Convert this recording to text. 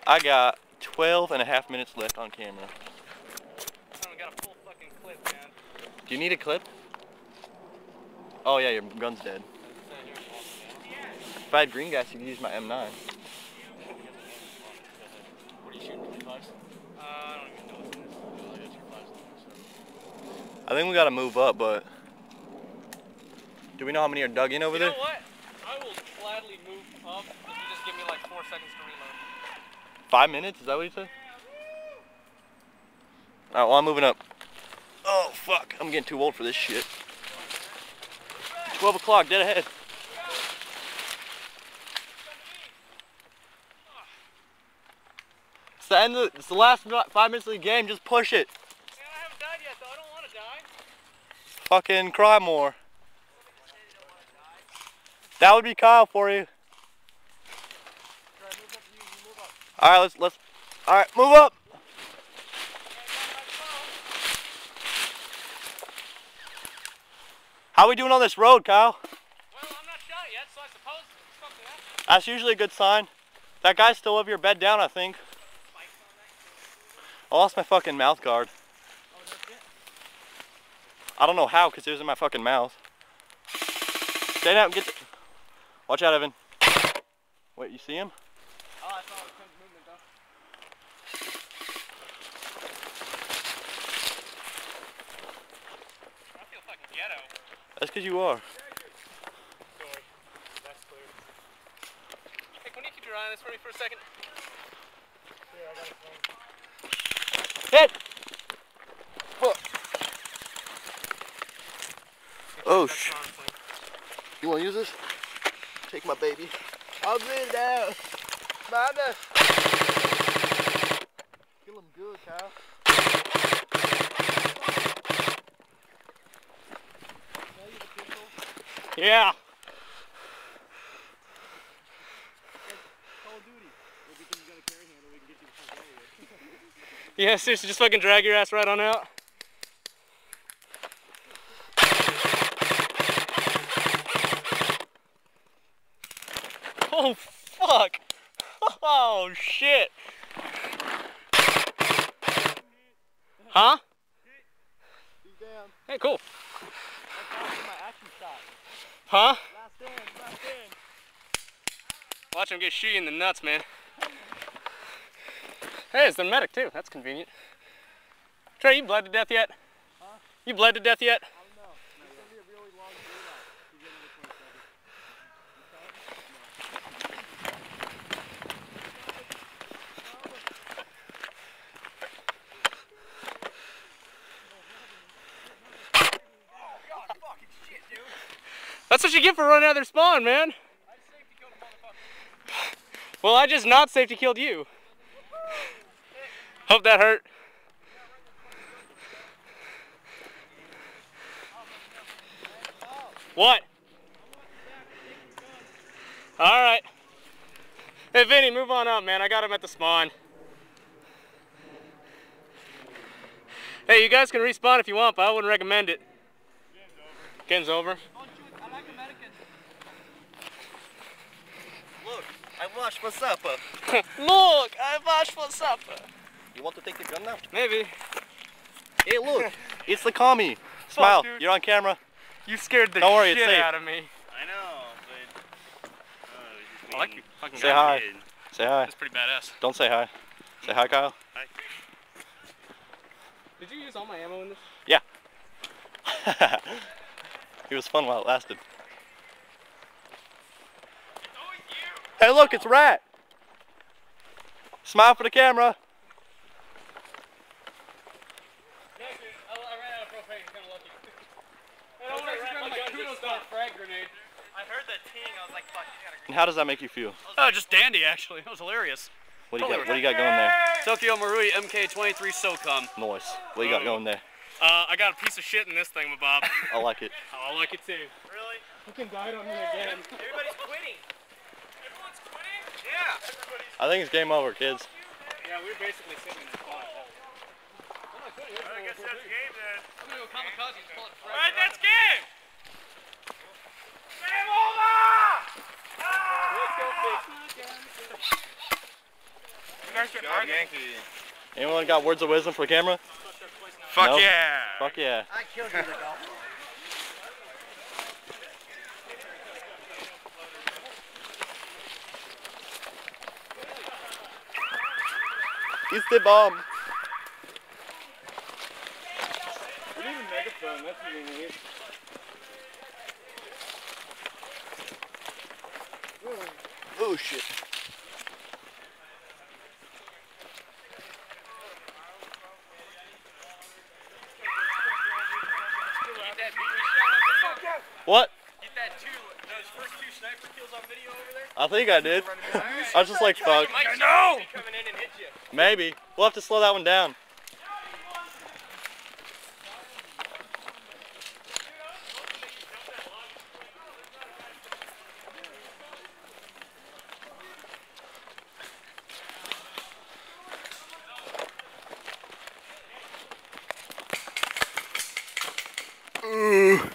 I got 12.5 minutes left on camera. I got a full fucking clip, man. Do you need a clip? Oh yeah, your gun's dead. If I had green gas, you could use my M9. What are you shooting, 25s? I don't even know what's in this. I got 25s in there, so. I think we gotta move up, but do we know how many are dug in over there? You know what? I will gladly move up if you just give me like 4 seconds to reload. 5 minutes? Is that what you said? Alright, well I'm moving up. Oh fuck, I'm getting too old for this shit. 12 o'clock, dead ahead. It's the last 5 minutes of the game, just push it. Man, I haven't died yet though, I don't want to die. Fucking cry more. That would be Kyle for you. Alright, let's alright, move up. How are we doing on this road, Kyle? Well, I'm not shot yet, so I suppose it's something else. That's usually a good sign. That guy's still over your bed down, I think. I lost my fucking mouth guard. I don't know how, because it was in my fucking mouth. Stay down, get the... Watch out, Evan. Wait, you see him? Oh, I saw the movement though. I feel fucking ghetto. That's because you are. Sorry. That's clear. Hey, can you keep your eye on this for me for a second? Yeah, I got it. Hit! Fuck. Oh, shit. You want to use this? Take my baby. I'll bring it down. Mama. Kill him good, Kyle. Yeah. Yeah, seriously, just fucking drag your ass right on out. Oh, fuck. Oh, shit. Huh? He's down. Hey, cool. That's my action shot. Huh? Last in. Watch him get shooty in the nuts, man. Hey, it's the medic too. That's convenient. Trey, you bled to death yet? Huh? You bled to death yet? I don't know. It's going to be a really long Oh god, fucking shit, dude. That's what you get for running out of their spawn, man. I safety killed a motherfucker. Well, I just not safety killed you. Hope that hurt. What? Alright. Hey, Vinny, move on up, man. I got him at the spawn. Hey, you guys can respawn if you want, but I wouldn't recommend it. Game's over. I like American. Look, I washed for supper. Look, I washed for supper. You want to take the gun now? Maybe. Hey, look, it's the commie. Smile, dude. you're on camera. You scared the Don't worry, it's shit safe. out of me. I know, but I like you fucking Say guy. hi. Say hi. That's pretty badass. Don't say hi. Say hi, Kyle. Hi. Did you use all my ammo in this? Yeah. It was fun while it lasted. Hey, look, it's Rat. Smile for the camera. I ran out of propane, kind of lucky. I heard that ting, I was like, fuck, you gotta go. And how does that make you feel? Oh, just dandy, actually. It was hilarious. What do you got going there? Tokyo Marui MK23 SOCOM. Nice. What do you got going there? I got a piece of shit in this thing, Bob. I like it. I like it too. really? You can die on me again. Everybody's quitting. Everyone's quitting? Yeah. I think it's game over, kids. Yeah, we were basically sitting in the spot. I guess that's game then. I'm gonna go kamikaze and call it All right, that's game. Game over. Let's go fix my gun. guys get Yankee. Anyone got words of wisdom for the camera? Fuck No? yeah. Fuck yeah. I killed you, the golf. He's the bomb. We need a megaphone, that's what we need. Oh shit. What? Get that those first two sniper kills on video over there? I think I did. I was just like, fuck. I know! Coming in and hit you. Maybe. We'll have to slow that one down. Ooh.